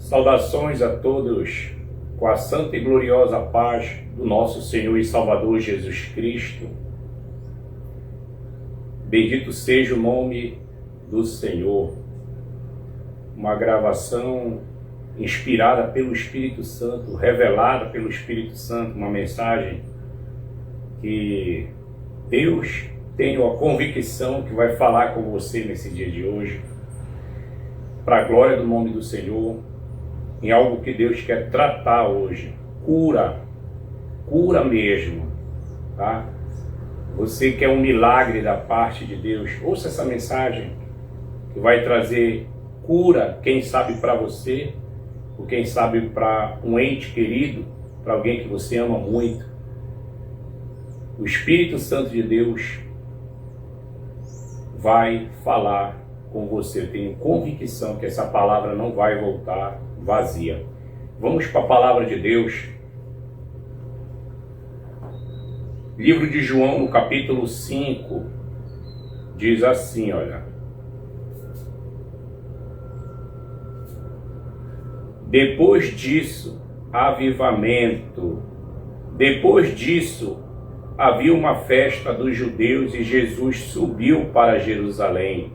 Saudações a todos com a santa e gloriosa paz do nosso Senhor e Salvador Jesus Cristo. Bendito seja o nome do Senhor. Uma gravação inspirada pelo Espírito Santo, revelada pelo Espírito Santo, uma mensagem que Deus tem a convicção que vai falar com você nesse dia de hoje, para a glória do nome do Senhor, em algo que Deus quer tratar hoje. Cura mesmo, tá? Você quer um milagre da parte de Deus, ouça essa mensagem que vai trazer cura, quem sabe para você, ou quem sabe para um ente querido, para alguém que você ama muito. O Espírito Santo de Deus vai falar com você. Eu tenho convicção que essa palavra não vai voltar vazia. Vamos para a palavra de Deus. Livro de João, no capítulo 5, diz assim, olha. Depois disso, avivamento. Depois disso, havia uma festa dos judeus e Jesus subiu para Jerusalém.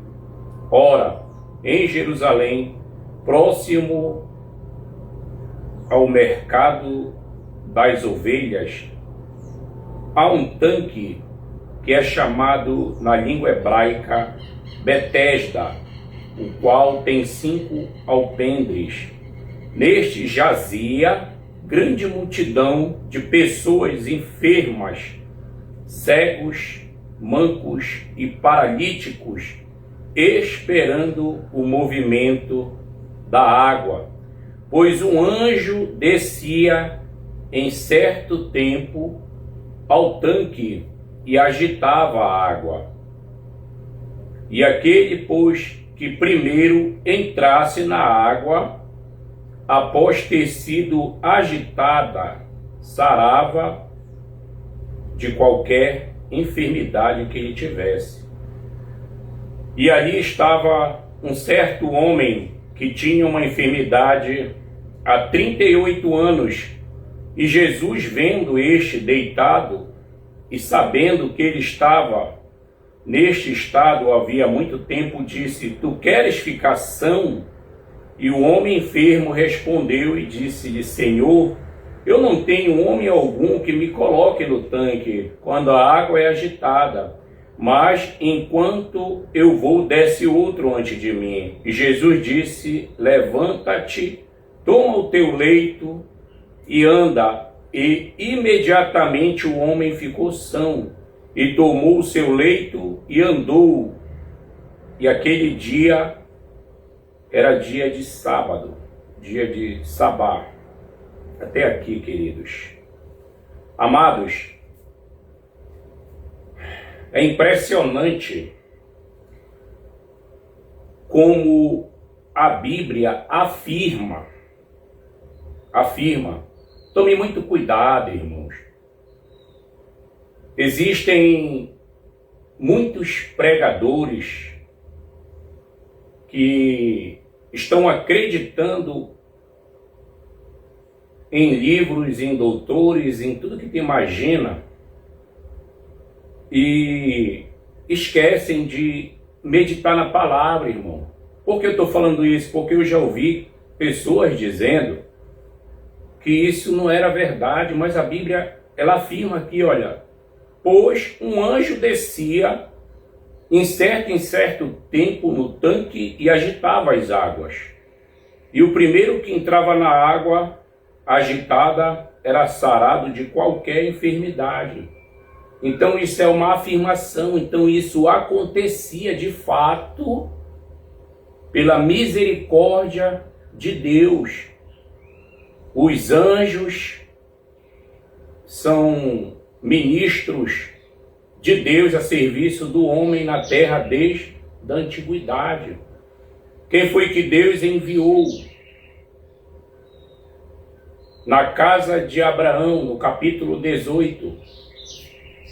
Ora, em Jerusalém, próximo ao mercado das ovelhas, há um tanque que é chamado na língua hebraica Betesda, o qual tem 5 alpendres. Neste jazia grande multidão de pessoas enfermas, cegos, mancos e paralíticos, esperando o movimento da água, pois um anjo descia em certo tempo ao tanque e agitava a água. E aquele, pois, que primeiro entrasse na água, após ter sido agitada, sarava de qualquer enfermidade que ele tivesse. E ali estava um certo homem que tinha uma enfermidade há 38 anos, e Jesus, vendo este deitado e sabendo que ele estava neste estado havia muito tempo, disse: Tu queres ficar são? E o homem enfermo respondeu e disse-lhe: Senhor, eu não tenho homem algum que me coloque no tanque quando a água é agitada, mas enquanto eu vou, desce outro antes de mim. E Jesus disse: Levanta-te, toma o teu leito e anda. E imediatamente o homem ficou são, e tomou o seu leito e andou. E aquele dia era dia de sábado, dia de sabá. Até aqui, queridos. Amados, é impressionante como a Bíblia afirma. Tome muito cuidado, irmãos. Existem muitos pregadores que estão acreditando em livros, em doutores, em tudo que te imagina, e esquecem de meditar na palavra, irmão. Por que eu estou falando isso? Porque eu já ouvi pessoas dizendo que isso não era verdade, mas a Bíblia, ela afirma aqui, olha, pois um anjo descia em certo tempo no tanque e agitava as águas. E o primeiro que entrava na água agitada era sarado de qualquer enfermidade. Então isso é uma afirmação, então isso acontecia de fato pela misericórdia de Deus. Os anjos são ministros de Deus a serviço do homem na terra desde a antiguidade. Quem foi que Deus enviou? Na casa de Abraão, no capítulo 18,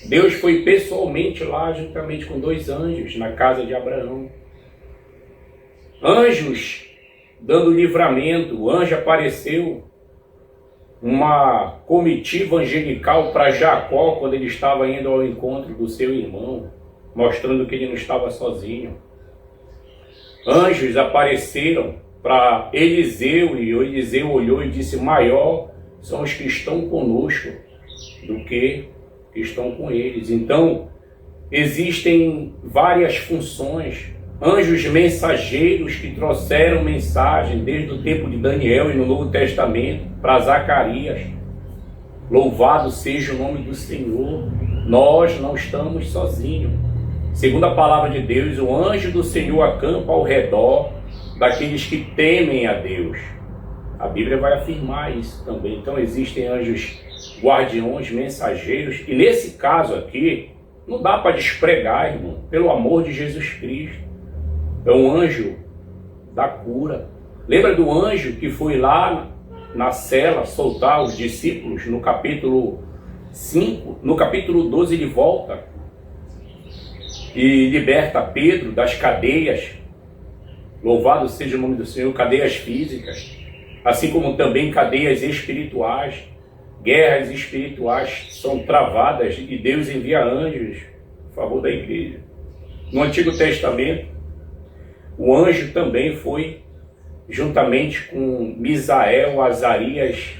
Deus foi pessoalmente lá, juntamente com 2 anjos, na casa de Abraão. Anjos dando livramento. O anjo apareceu, uma comitiva angelical para Jacó quando ele estava indo ao encontro do seu irmão, mostrando que ele não estava sozinho. Anjos apareceram para Eliseu e o Eliseu olhou e disse: maior são os que estão conosco do que estão com eles. Então, existem várias funções. Anjos mensageiros que trouxeram mensagem desde o tempo de Daniel e no Novo Testamento para Zacarias. Louvado seja o nome do Senhor. Nós não estamos sozinhos. Segundo a palavra de Deus, o anjo do Senhor acampa ao redor daqueles que temem a Deus. A Bíblia vai afirmar isso também. Então existem anjos guardiões, mensageiros. E nesse caso aqui, não dá para despregar, irmão, pelo amor de Jesus Cristo. É um anjo da cura. Lembra do anjo que foi lá na cela soltar os discípulos no capítulo 5? No capítulo 12 ele volta e liberta Pedro das cadeias. Louvado seja o nome do Senhor. Cadeias físicas, assim como também cadeias espirituais. Guerras espirituais são travadas e Deus envia anjos a favor da igreja. No Antigo Testamento, o anjo também foi, juntamente com Misael, Azarias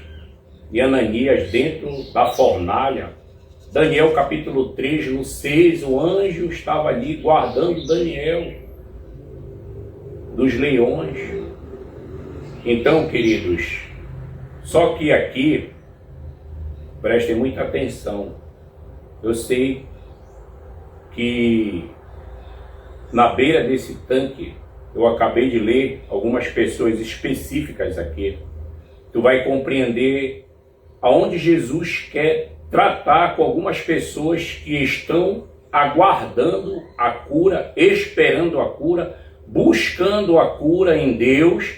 e Ananias, dentro da fornalha. Daniel capítulo 3, no 6, o anjo estava ali guardando Daniel dos leões. Então, queridos, só que aqui, prestem muita atenção. Eu sei que na beira desse tanque, eu acabei de ler algumas pessoas específicas aqui. Tu vai compreender aonde Jesus quer tratar com algumas pessoas que estão aguardando a cura, esperando a cura, buscando a cura em Deus.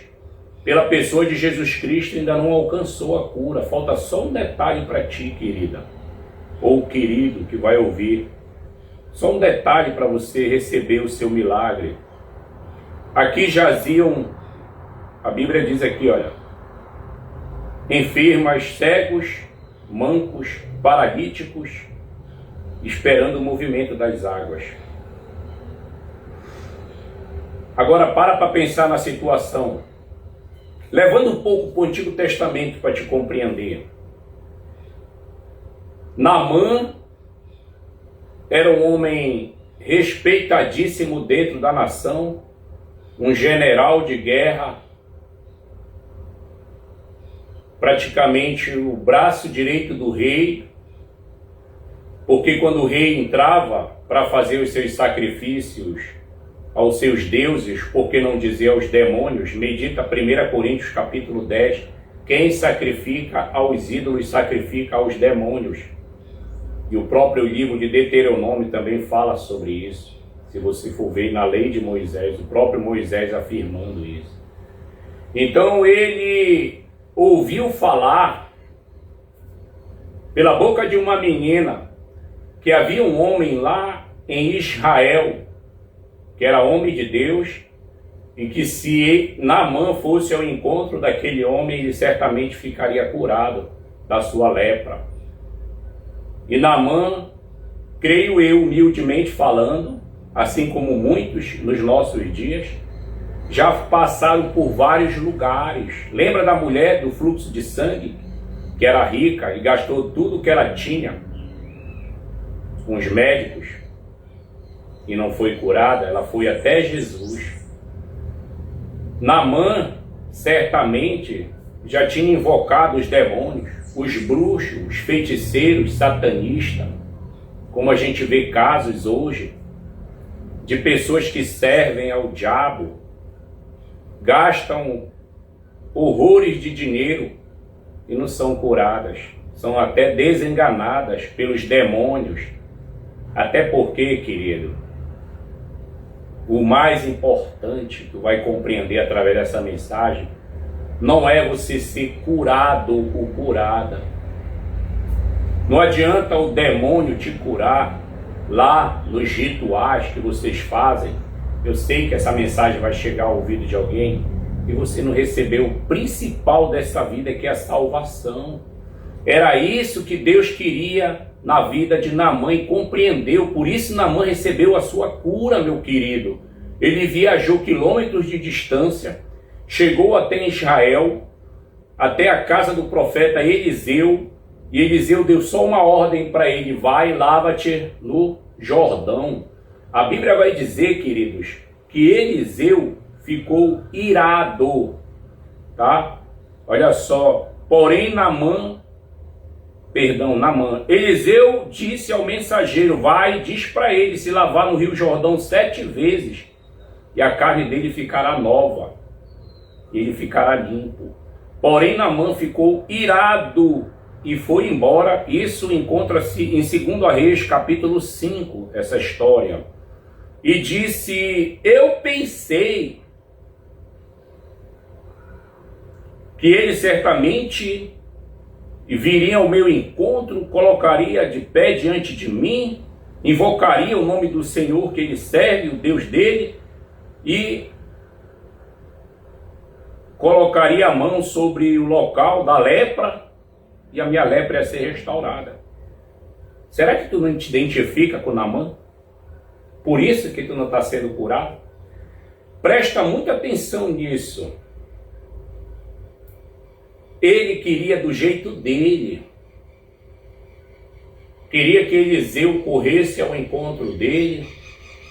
Pela pessoa de Jesus Cristo ainda não alcançou a cura. Falta só um detalhe para ti, querida, ou querido que vai ouvir. Só um detalhe para você receber o seu milagre. Aqui jaziam, a Bíblia diz aqui, olha, enfermas, cegos, mancos, paralíticos, esperando o movimento das águas. Agora para pensar na situação. Levando um pouco para o Antigo Testamento para te compreender. Naamã era um homem respeitadíssimo dentro da nação, um general de guerra, praticamente o braço direito do rei, porque quando o rei entrava para fazer os seus sacrifícios aos seus deuses, por que não dizer aos demônios, medita 1 Coríntios capítulo 10, quem sacrifica aos ídolos sacrifica aos demônios. E o próprio livro de Deuteronômio também fala sobre isso. Se você for ver na lei de Moisés, o próprio Moisés afirmando isso. Então ele ouviu falar pela boca de uma menina que havia um homem lá em Israel, que era homem de Deus, e que se Naamã fosse ao encontro daquele homem, ele certamente ficaria curado da sua lepra. E Naamã, creio eu, humildemente falando, assim como muitos nos nossos dias, já passaram por vários lugares. Lembra da mulher do fluxo de sangue, que era rica e gastou tudo que ela tinha com os médicos e não foi curada? Ela foi até Jesus. Naamã certamente já tinha invocado os demônios, os bruxos, os feiticeiros, satanistas, como a gente vê casos hoje de pessoas que servem ao diabo, gastam horrores de dinheiro e não são curadas, são até desenganadas pelos demônios. Até porque, querido, o mais importante que tu vai compreender através dessa mensagem não é você ser curado ou curada. Não adianta o demônio te curar lá nos rituais que vocês fazem. Eu sei que essa mensagem vai chegar ao ouvido de alguém. e você não recebeu o principal dessa vida, que é a salvação. Era isso que Deus queria na vida de Naamã e compreendeu. Por isso Naamã recebeu a sua cura, meu querido. Ele viajou quilômetros de distância, chegou até Israel, até a casa do profeta Eliseu, e Eliseu deu só uma ordem para ele: vai e lava-te no Jordão. A Bíblia vai dizer, queridos, que Eliseu ficou irado, tá? Olha só, porém Naamã, Eliseu disse ao mensageiro: vai e diz para ele se lavar no rio Jordão 7 vezes, e a carne dele ficará nova, e ele ficará limpo. Porém Naamã ficou irado e foi embora. Isso encontra-se em 2 Reis, capítulo 5, essa história. E disse: eu pensei que ele certamente viria ao meu encontro, colocaria de pé diante de mim, invocaria o nome do Senhor que ele serve, o Deus dele, e colocaria a mão sobre o local da lepra, e a minha lepra ia ser restaurada. Será que tu não te identifica com Naamã? Por isso que tu não está sendo curado? Presta muita atenção nisso. Ele queria do jeito dele. Queria que Eliseu corresse ao encontro dele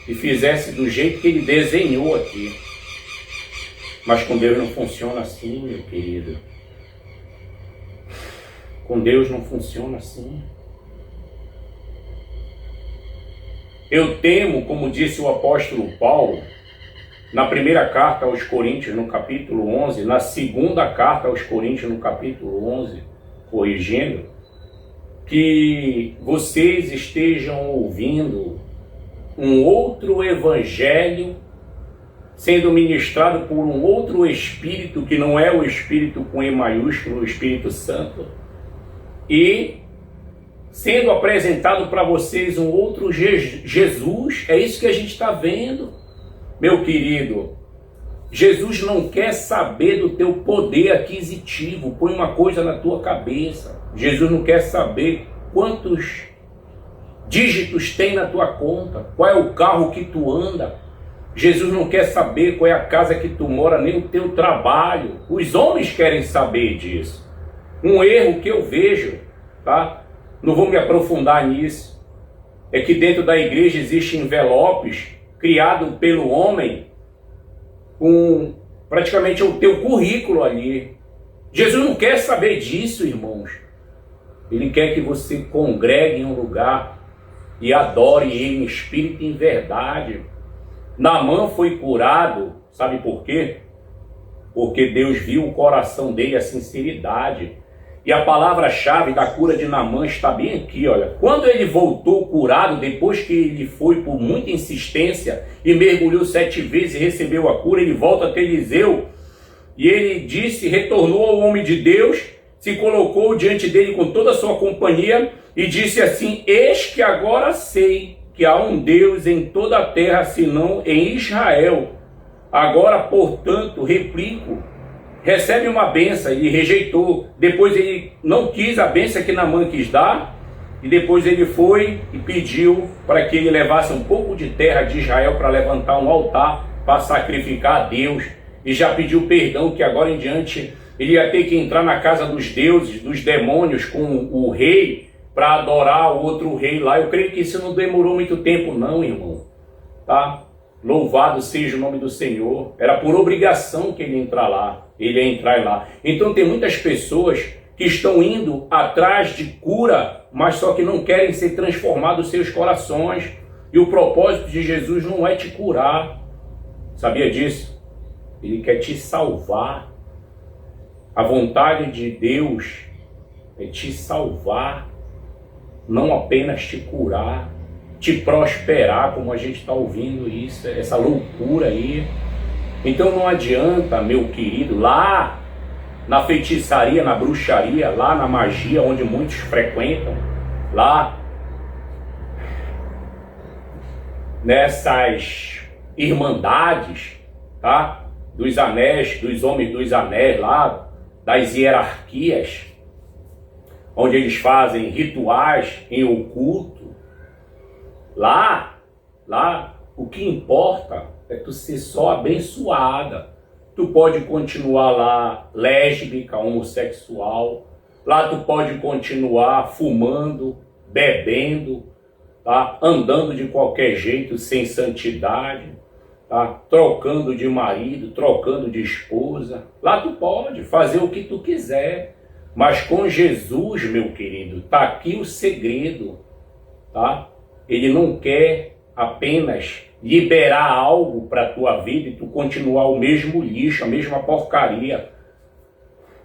e fizesse do jeito que ele desenhou aqui. Mas com Deus não funciona assim, meu querido. Com Deus não funciona assim. Eu temo, como disse o apóstolo Paulo, na primeira carta aos Coríntios, no capítulo 11, na segunda carta aos Coríntios, no capítulo 11, corrigindo, que vocês estejam ouvindo um outro evangelho sendo ministrado por um outro Espírito, que não é o Espírito com E maiúsculo, o Espírito Santo, e sendo apresentado para vocês um outro Jesus. É isso que a gente está vendo, meu querido. Jesus não quer saber do teu poder aquisitivo. Põe uma coisa na tua cabeça: Jesus não quer saber quantos dígitos tem na tua conta, qual é o carro que tu anda. Jesus não quer saber qual é a casa que tu mora, nem o teu trabalho. Os homens querem saber disso. Um erro que eu vejo, tá? Não vou me aprofundar nisso, é que dentro da igreja existem envelopes criados pelo homem com praticamente o teu currículo ali. Jesus não quer saber disso, irmãos. Ele quer que você congregue em um lugar e adore Ele em espírito e em verdade. Naamã foi curado, sabe por quê? Porque Deus viu o coração dele, a sinceridade. E a palavra-chave da cura de Naamã está bem aqui, olha. Quando ele voltou curado, depois que ele foi por muita insistência e mergulhou 7 vezes e recebeu a cura, ele volta até Eliseu e ele disse, retornou ao homem de Deus, se colocou diante dele com toda a sua companhia e disse assim: eis que agora sei que há um Deus em toda a terra, senão em Israel. Agora, portanto, replico, recebe uma bênção. Ele rejeitou. Depois ele não quis a bênção que Naamã quis dar. E depois ele foi e pediu para que ele levasse um pouco de terra de Israel para levantar um altar para sacrificar a Deus. E já pediu perdão, que agora em diante ele ia ter que entrar na casa dos deuses, dos demônios, com o rei, para adorar o outro rei lá. Eu creio que isso não demorou muito tempo não, irmão. Tá? Louvado seja o nome do Senhor. Era por obrigação que ele ia entrar lá. Ele ia entrar lá. Então tem muitas pessoas que estão indo atrás de cura, mas só que não querem ser transformados os seus corações. E o propósito de Jesus não é te curar. Sabia disso? Ele quer te salvar. A vontade de Deus é te salvar, não apenas te curar, te prosperar, como a gente está ouvindo isso, essa loucura aí. Então não adianta, meu querido, lá na feitiçaria, na bruxaria, lá na magia, onde muitos frequentam, lá nessas irmandades, tá? dos anéis, dos homens dos anéis lá, das hierarquias, onde eles fazem rituais em oculto. Lá, o que importa é tu ser só abençoada. Tu pode continuar lá lésbica, homossexual. Lá tu pode continuar fumando, bebendo, tá? Andando de qualquer jeito, sem santidade, tá? Trocando de marido, trocando de esposa. Lá tu pode fazer o que tu quiser. Mas com Jesus, meu querido, tá aqui o segredo, tá? Ele não quer apenas liberar algo para a tua vida e tu continuar o mesmo lixo, a mesma porcaria,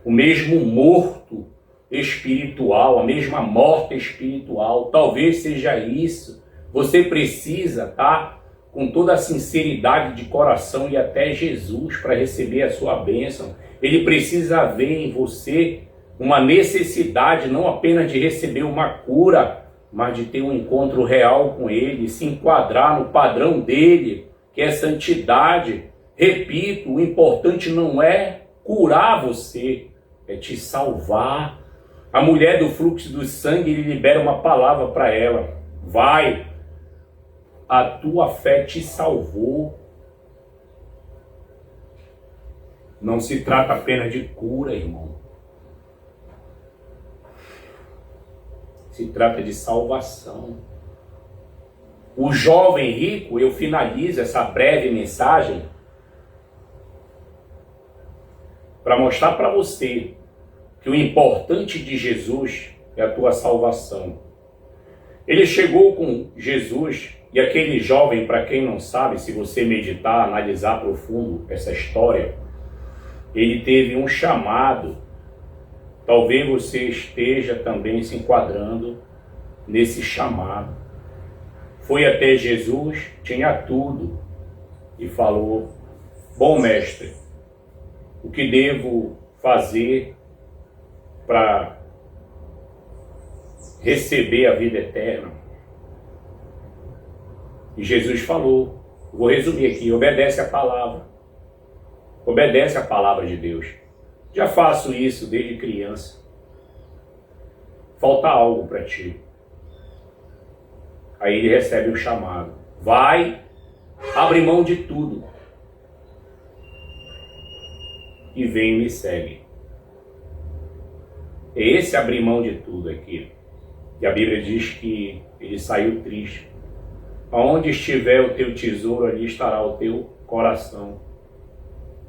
o mesmo morto espiritual, a mesma morte espiritual. Talvez seja isso. Você precisa, tá? Com toda a sinceridade de coração e até Jesus para receber a sua bênção. Ele precisa ver em você uma necessidade não apenas de receber uma cura, mas de ter um encontro real com Ele, se enquadrar no padrão dele, que é santidade. Repito, o importante não é curar você, é te salvar. A mulher do fluxo do sangue, ele libera uma palavra para ela: vai, a tua fé te salvou. Não se trata apenas de cura, irmão. Se trata de salvação. O jovem rico, eu finalizo essa breve mensagem para mostrar para você que o importante de Jesus é a tua salvação. Ele chegou com Jesus e aquele jovem, para quem não sabe, se você meditar, analisar profundo essa história, ele teve um chamado. Talvez você esteja também se enquadrando nesse chamado. Foi até Jesus, tinha tudo, e falou: bom mestre, o que devo fazer para receber a vida eterna? E Jesus falou, vou resumir aqui: obedece a palavra. Obedece a palavra de Deus. Já faço isso desde criança. Falta algo para ti. Aí ele recebe o chamado. Vai, abre mão de tudo e vem e me segue. É esse abrir mão de tudo aqui. E a Bíblia diz que ele saiu triste. Aonde estiver o teu tesouro, ali estará o teu coração.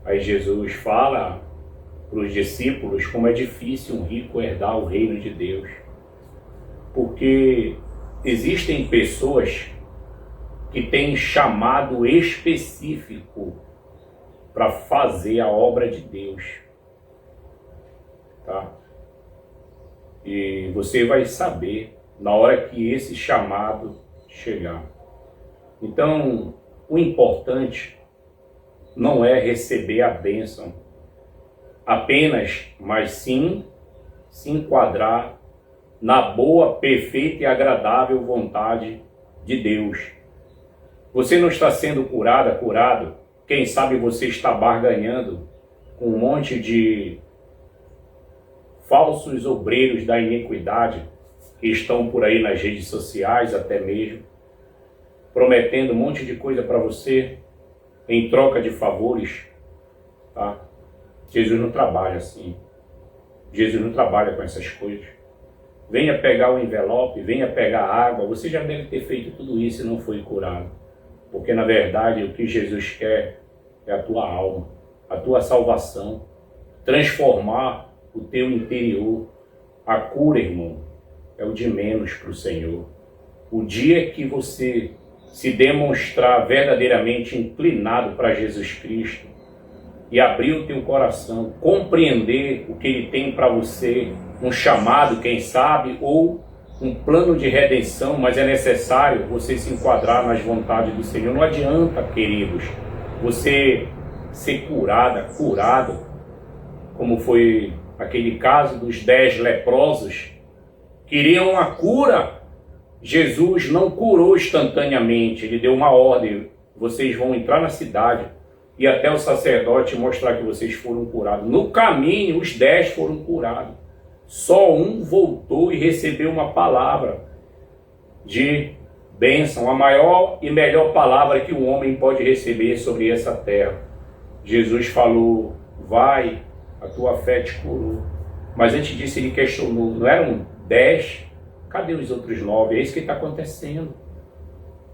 Aí Jesus fala para os discípulos como é difícil um rico herdar o reino de Deus. Porque existem pessoas que têm chamado específico para fazer a obra de Deus. Tá? E você vai saber na hora que esse chamado chegar. Então, o importante não é receber a bênção apenas, mas sim se enquadrar na boa, perfeita e agradável vontade de Deus. Você não está sendo curado, quem sabe você está barganhando com um monte de falsos obreiros da iniquidade que estão por aí nas redes sociais até mesmo, prometendo um monte de coisa para você em troca de favores, tá? Jesus não trabalha assim. Jesus não trabalha com essas coisas. Venha pegar o envelope, venha pegar a água. Você já deve ter feito tudo isso e não foi curado. Porque na verdade o que Jesus quer é a tua alma, a tua salvação. Transformar o teu interior. A cura, irmão, é o de menos para o Senhor. O dia que você se demonstrar verdadeiramente inclinado para Jesus Cristo, e abrir o teu coração, compreender o que Ele tem para você, um chamado, quem sabe, ou um plano de redenção, mas é necessário você se enquadrar nas vontades do Senhor. Não adianta, queridos, você ser curado, como foi aquele caso dos 10 leprosos, queriam a cura. Jesus não curou instantaneamente, Ele deu uma ordem: vocês vão entrar na cidade ir até o sacerdote e mostrar que vocês foram curados. No caminho, os 10 foram curados. Só um voltou e recebeu uma palavra de bênção, a maior e melhor palavra que um homem pode receber sobre essa terra. Jesus falou, vai, a tua fé te curou. Mas antes disso ele questionou, não eram 10? Cadê os outros 9? É isso que está acontecendo.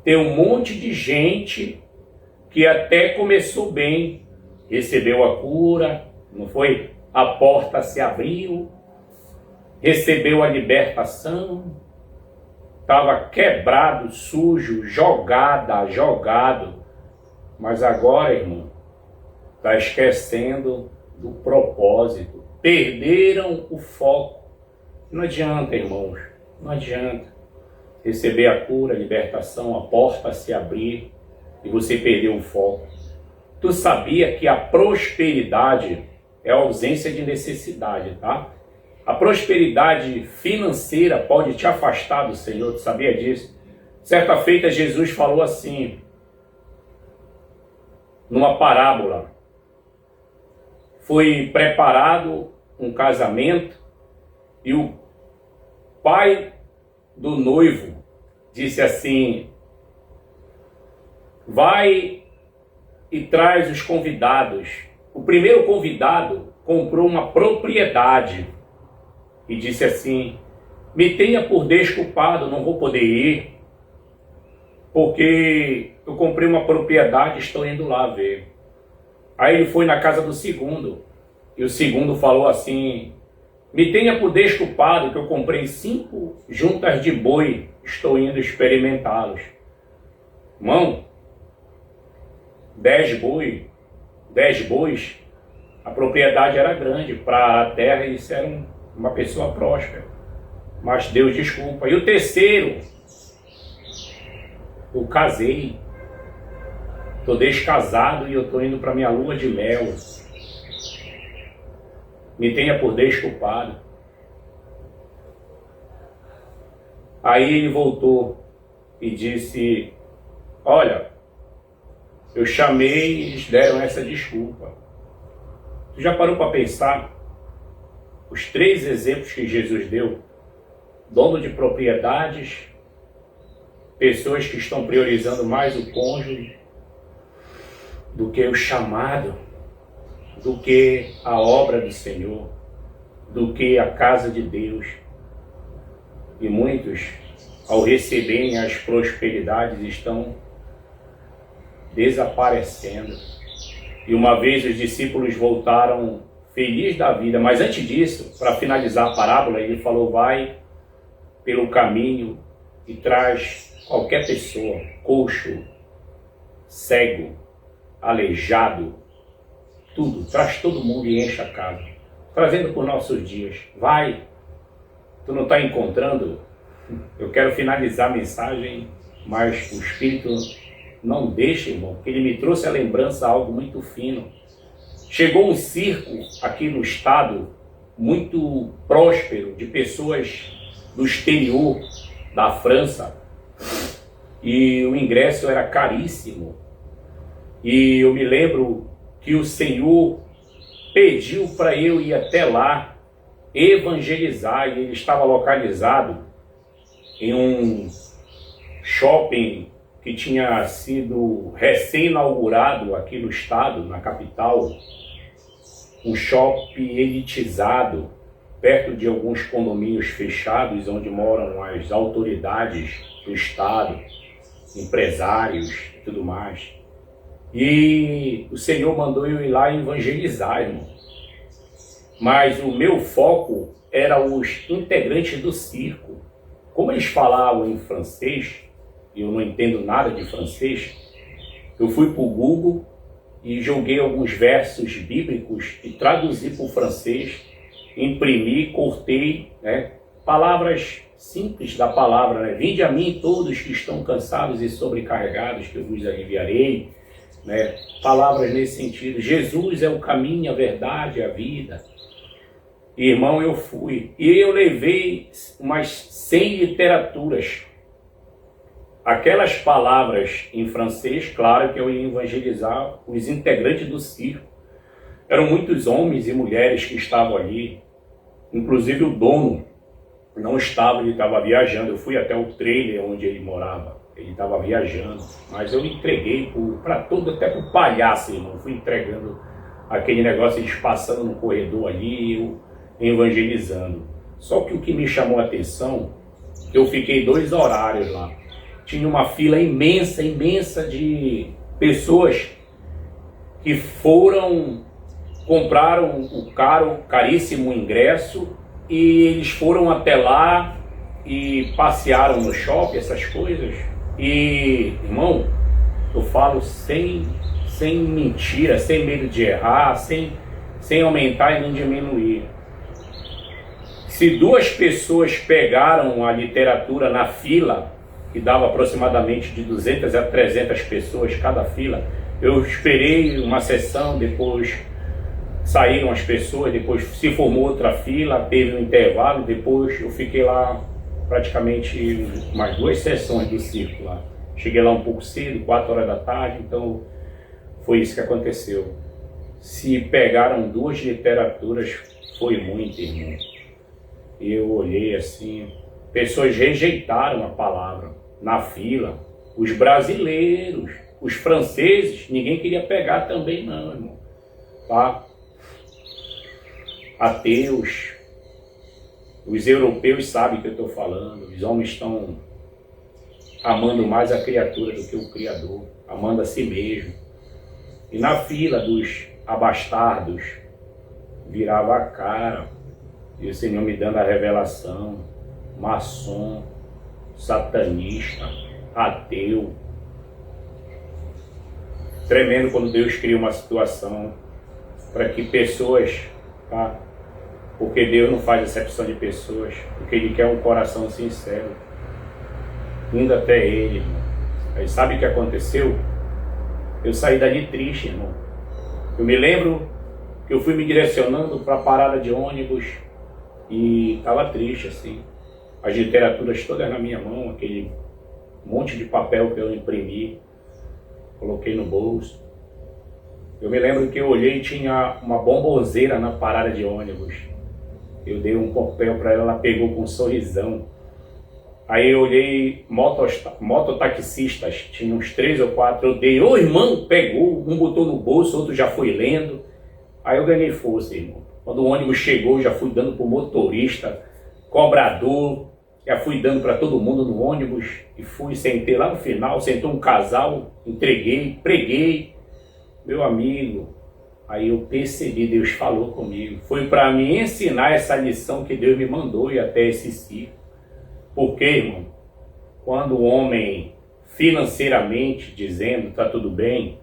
Tem um monte de gente que até começou bem, recebeu a cura, não foi? A porta se abriu, recebeu a libertação, estava quebrado, sujo, jogado. Mas agora, irmão, está esquecendo do propósito. Perderam o foco. Não adianta, irmãos, não adianta receber a cura, a libertação, a porta se abrir e você perder o foco. Tu sabia que a prosperidade é a ausência de necessidade, tá? A prosperidade financeira pode te afastar do Senhor, tu sabia disso? Certa feita Jesus falou assim, numa parábola, foi preparado um casamento e o pai do noivo disse assim, vai e traz os convidados. O primeiro convidado comprou uma propriedade e disse assim, me tenha por desculpado, não vou poder ir, porque eu comprei uma propriedade e estou indo lá ver. Aí ele foi na casa do segundo, e o segundo falou assim, me tenha por desculpado que eu comprei 5 juntas de boi, estou indo experimentá-los. Irmão, 10 bois, a propriedade era grande, para a terra eles eram uma pessoa próspera, mas Deus desculpa. E o terceiro, eu casei, estou descasado e eu estou indo para minha lua de mel, me tenha por desculpado. Aí ele voltou e disse, olha, eu chamei e eles deram essa desculpa. Tu já parou para pensar os 3 exemplos que Jesus deu? Dono de propriedades, pessoas que estão priorizando mais o cônjuge do que o chamado, do que a obra do Senhor, do que a casa de Deus. E muitos, ao receberem as prosperidades, estão desaparecendo. E uma vez os discípulos voltaram felizes da vida, mas antes disso, para finalizar a parábola, ele falou, vai pelo caminho e traz qualquer pessoa, coxo, cego, aleijado, tudo, traz todo mundo e enche a casa, trazendo por nossos dias. Vai, tu não está encontrando? Eu quero finalizar a mensagem, mas o Espírito não deixa, irmão, porque ele me trouxe a lembrança algo muito fino. Chegou um circo aqui no estado, muito próspero, de pessoas do exterior, da França, e o ingresso era caríssimo. E eu me lembro que o Senhor pediu para eu ir até lá evangelizar, e ele estava localizado em um shopping que tinha sido recém-inaugurado aqui no estado, na capital, um shopping elitizado, perto de alguns condomínios fechados, onde moram as autoridades do estado, empresários e tudo mais. E o Senhor mandou eu ir lá evangelizar, irmão. Mas o meu foco era os integrantes do circo. Como eles falavam em francês, e eu não entendo nada de francês, eu fui para o Google e joguei alguns versos bíblicos e traduzi para o francês, imprimi, cortei, né, palavras simples da palavra, né? Vinde a mim todos que estão cansados e sobrecarregados, que eu vos aliviarei, né? Palavras nesse sentido. Jesus é o caminho, a verdade, a vida. Irmão, eu fui. E eu levei umas 100 literaturas aquelas palavras em francês, claro que eu ia evangelizar os integrantes do circo. Eram muitos homens e mulheres que estavam ali, inclusive o dono não estava, ele estava viajando. Eu fui até o trailer onde ele morava, ele estava viajando, mas eu entreguei para todo, até para o palhaço, irmão. Fui entregando aquele negócio, eles passando no corredor ali, eu evangelizando. Só que o que me chamou a atenção, eu fiquei 2 horários lá. Tinha uma fila imensa, imensa de pessoas que compraram o caríssimo ingresso e eles foram até lá e passearam no shopping, essas coisas. E, irmão, eu falo sem mentira, sem medo de errar, sem aumentar e nem diminuir. Se 2 pessoas pegaram a literatura na fila, que dava aproximadamente de 200 a 300 pessoas cada fila, eu esperei uma sessão, depois saíram as pessoas, depois se formou outra fila, teve um intervalo, depois eu fiquei lá praticamente umas 2 sessões do circo lá. Cheguei lá um pouco cedo, 4 horas da tarde, então foi isso que aconteceu. Se pegaram 2 literaturas, foi muito, irmão. Eu olhei assim, pessoas rejeitaram a palavra na fila. Os brasileiros, os franceses, ninguém queria pegar também não, irmão. Tá? Ateus, os europeus sabem o que eu estou falando. Os homens estão amando mais a criatura do que o Criador, amando a si mesmo. E na fila dos abastardos, virava a cara, e o Senhor me dando a revelação: maçom, satanista, ateu. Tremendo quando Deus cria uma situação para que pessoas, tá? Porque Deus não faz acepção de pessoas, porque Ele quer um coração sincero, indo até Ele, irmão. Aí sabe o que aconteceu? Eu saí dali triste, irmão. Eu me lembro que eu fui me direcionando para a parada de ônibus e estava triste assim. As literaturas todas na minha mão, aquele monte de papel que eu imprimi, coloquei no bolso. Eu me lembro que eu olhei e tinha uma bombonzeira na parada de ônibus. Eu dei um papel para ela, ela pegou com um sorrisão. Aí eu olhei mototaxistas, tinha uns 3 ou 4, eu dei, ô irmão, pegou, um botou no bolso, outro já foi lendo. Aí eu ganhei força, irmão. Quando o ônibus chegou, já fui dando pro motorista, cobrador, já fui dando para todo mundo no ônibus e sentei lá no final, sentou um casal, entreguei, preguei, meu amigo. Aí eu percebi, Deus falou comigo. Foi para me ensinar essa lição que Deus me mandou ir até esse circo. Porque, irmão, quando o homem financeiramente dizendo está tudo bem,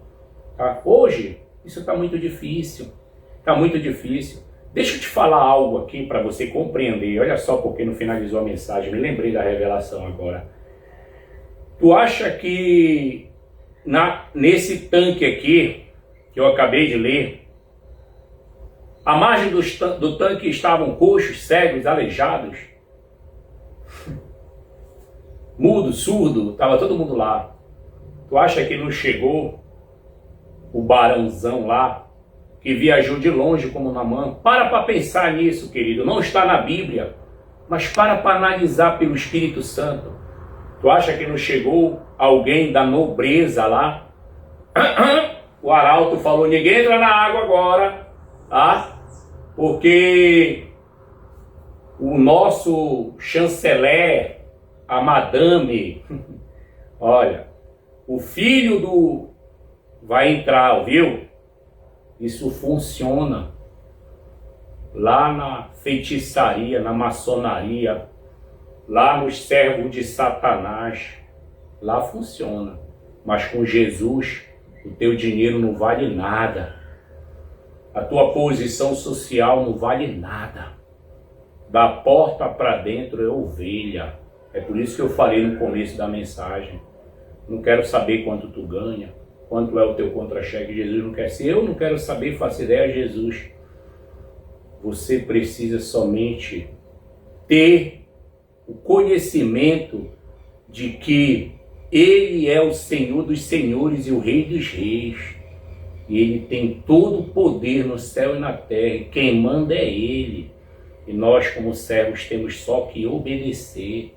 tá? Hoje isso está muito difícil, está muito difícil. Deixa eu te falar algo aqui para você compreender. Olha só, porque não finalizou a mensagem, me lembrei da revelação agora. Tu acha que nesse tanque aqui, que eu acabei de ler, à margem do tanque estavam coxos, cegos, aleijados, mudo, surdo, estava todo mundo lá. Tu acha que não chegou o barãozão lá, que viajou de longe como Naamã? Para pensar nisso, querido. Não está na Bíblia, mas para analisar pelo Espírito Santo. Tu acha que não chegou alguém da nobreza lá? O arauto falou, ninguém entra na água agora, tá? Porque o nosso chanceler, a madame, olha, o filho do vai entrar, viu? Isso funciona lá na feitiçaria, na maçonaria, lá nos servos de Satanás, lá funciona. Mas com Jesus, o teu dinheiro não vale nada. A tua posição social não vale nada. Da porta para dentro é ovelha. É por isso que eu falei no começo da mensagem. Não quero saber quanto tu ganha, quanto é o teu contra-cheque. Jesus não quer. Se eu não quero saber, faço ideia a Jesus. Você precisa somente ter o conhecimento de que Ele é o Senhor dos senhores e o Rei dos reis. E Ele tem todo o poder no céu e na terra. E quem manda é Ele. E nós, como servos, temos só que obedecer,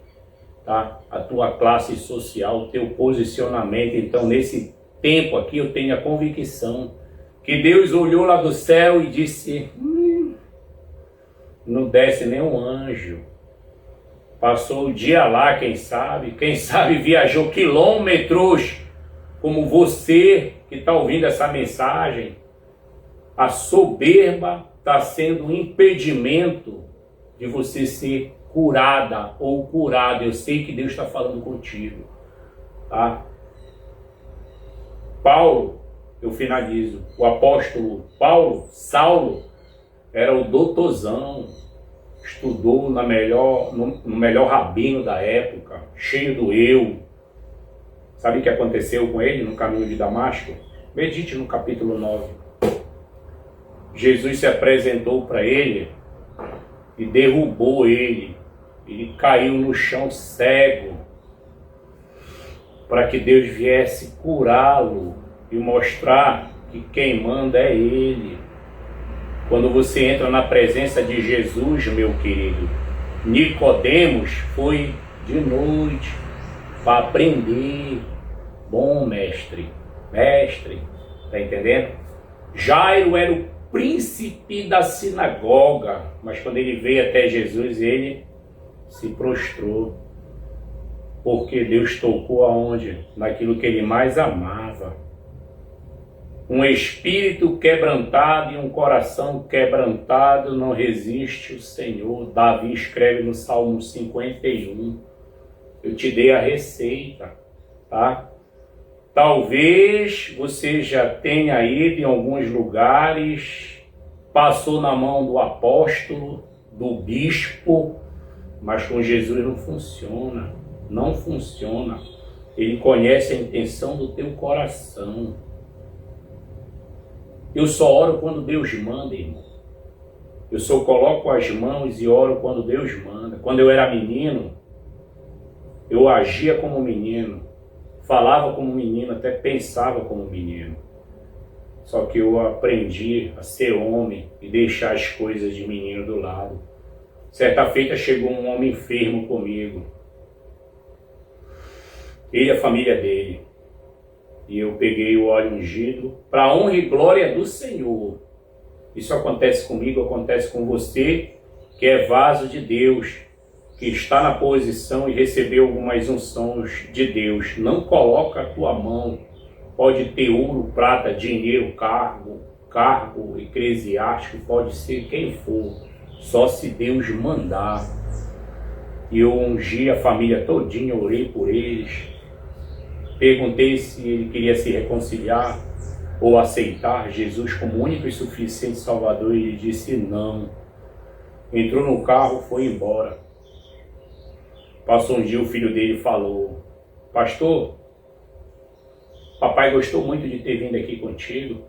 tá? A tua classe social, o teu posicionamento. Então, nesse tempo aqui, eu tenho a convicção que Deus olhou lá do céu e disse: não desce nenhum anjo. Passou o dia lá, quem sabe viajou quilômetros, como você que está ouvindo essa mensagem. A soberba está sendo um impedimento de você ser curada ou curado. Eu sei que Deus está falando contigo, tá? Paulo, eu finalizo, o apóstolo Paulo, Saulo, era o doutorzão, estudou no melhor rabino da época, cheio do eu. Sabe o que aconteceu com ele no caminho de Damasco? Medite no capítulo 9. Jesus se apresentou para ele e derrubou ele. Ele caiu no chão cego, para que Deus viesse curá-lo e mostrar que quem manda é Ele. Quando você entra na presença de Jesus, meu querido, Nicodemos foi de noite para aprender. Bom mestre, tá entendendo? Jairo era o príncipe da sinagoga, mas quando ele veio até Jesus, ele se prostrou, porque Deus tocou aonde? Naquilo que ele mais amava. Um espírito quebrantado e um coração quebrantado não resiste o Senhor. Davi escreve no Salmo 51. Eu te dei a receita, tá? Talvez você já tenha ido em alguns lugares, passou na mão do apóstolo, do bispo, mas com Jesus não funciona. Não funciona. Ele conhece a intenção do teu coração. Eu só oro quando Deus manda, irmão. Eu só coloco as mãos e oro quando Deus manda. Quando eu era menino, eu agia como menino, falava como menino, até pensava como menino. Só que eu aprendi a ser homem e deixar as coisas de menino do lado. Certa feita chegou um homem enfermo comigo. Ele e a família dele. E eu peguei o óleo ungido para a honra e glória do Senhor. Isso acontece comigo, acontece com você, que é vaso de Deus, que está na posição e recebeu algumas unções de Deus. Não coloca a tua mão. Pode ter ouro, prata, dinheiro, cargo eclesiástico, pode ser quem for. Só se Deus mandar. E eu ungi a família todinha, orei por eles. Perguntei se ele queria se reconciliar ou aceitar Jesus como único e suficiente Salvador, e ele disse não. Entrou no carro, foi embora. Passou um dia, o filho dele falou: pastor, papai gostou muito de ter vindo aqui contigo,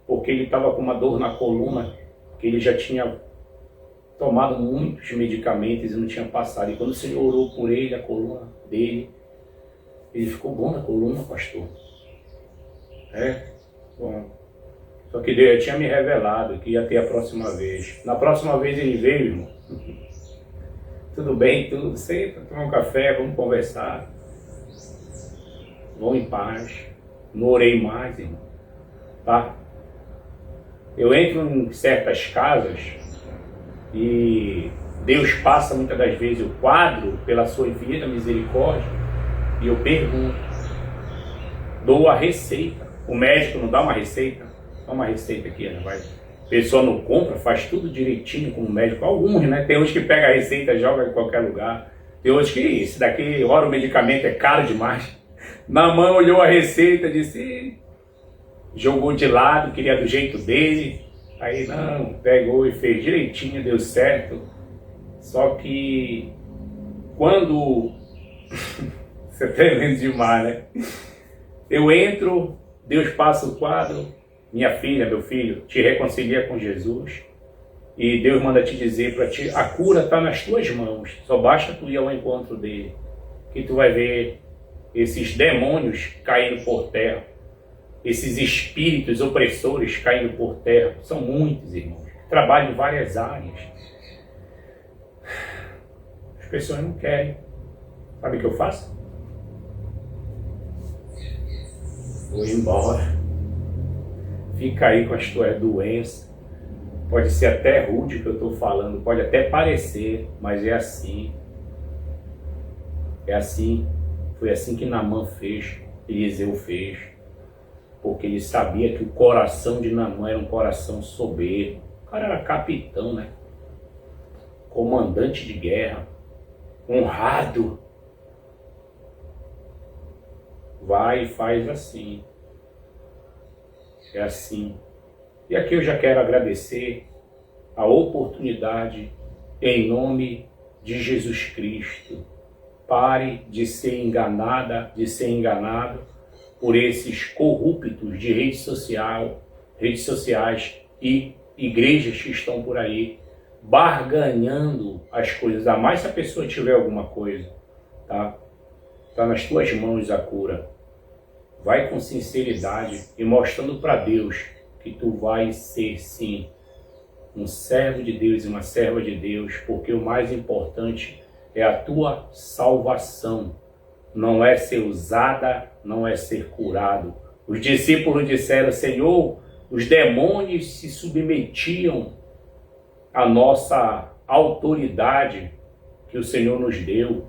porque ele estava com uma dor na coluna, que ele já tinha tomado muitos medicamentos e não tinha passado. E quando o Senhor orou por ele, a coluna dele, ele ficou bom na coluna, pastor. Bom. Só que Deus tinha me revelado que ia ter a próxima vez. Na próxima vez ele veio, irmão. Tudo bem, tudo. Senta, toma um café, vamos conversar. Vão em paz. Não orei mais, irmão. Tá? Eu entro em certas casas e Deus passa muitas das vezes o quadro pela sua infinita misericórdia. E eu pergunto, dou a receita. O médico não dá uma receita? Dá uma receita aqui, né? Vai. A pessoa não compra, faz tudo direitinho com o médico. Alguns, né? Tem uns que pega a receita e joga em qualquer lugar. Tem outros que esse daqui, ora o medicamento é caro demais. Na mão olhou a receita, disse, jogou de lado, queria do jeito dele. Aí não, pegou e fez direitinho, deu certo. Só que quando... Isso é tremendo demais, né? Eu entro, Deus passa o quadro, minha filha, meu filho, te reconcilia com Jesus. E Deus manda te dizer para ti, a cura está nas tuas mãos. Só basta tu ir ao encontro dele, que tu vai ver esses demônios caindo por terra, esses espíritos opressores caindo por terra. São muitos, irmãos. Trabalham em várias áreas. As pessoas não querem. Sabe o que eu faço? Vou embora. Fica aí com as tuas doenças. Pode ser até rude o que eu estou falando, pode até parecer, mas é assim. É assim. Foi assim que Naamã fez, Eliseu fez. Porque ele sabia que o coração de Naamã era um coração soberbo. O cara era capitão, né? Comandante de guerra. Honrado. Vai e faz assim. É assim. E aqui eu já quero agradecer a oportunidade em nome de Jesus Cristo. Pare de ser enganada, de ser enganado por esses corruptos de redes sociais e igrejas que estão por aí barganhando as coisas. A mais se a pessoa tiver alguma coisa, tá? Tá nas tuas mãos a cura. Vai com sinceridade e mostrando para Deus que tu vai ser, sim, um servo de Deus e uma serva de Deus, porque o mais importante é a tua salvação. Não é ser usada, não é ser curado. Os discípulos disseram: Senhor, os demônios se submetiam à nossa autoridade que o Senhor nos deu.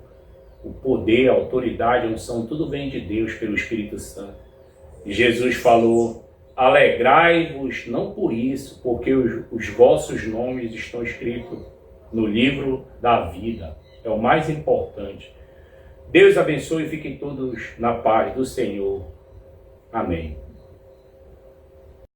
O poder, a autoridade, a unção, tudo vem de Deus pelo Espírito Santo. E Jesus falou: alegrai-vos não por isso, porque os vossos nomes estão escritos no livro da vida. É o mais importante. Deus abençoe e fiquem todos na paz do Senhor. Amém.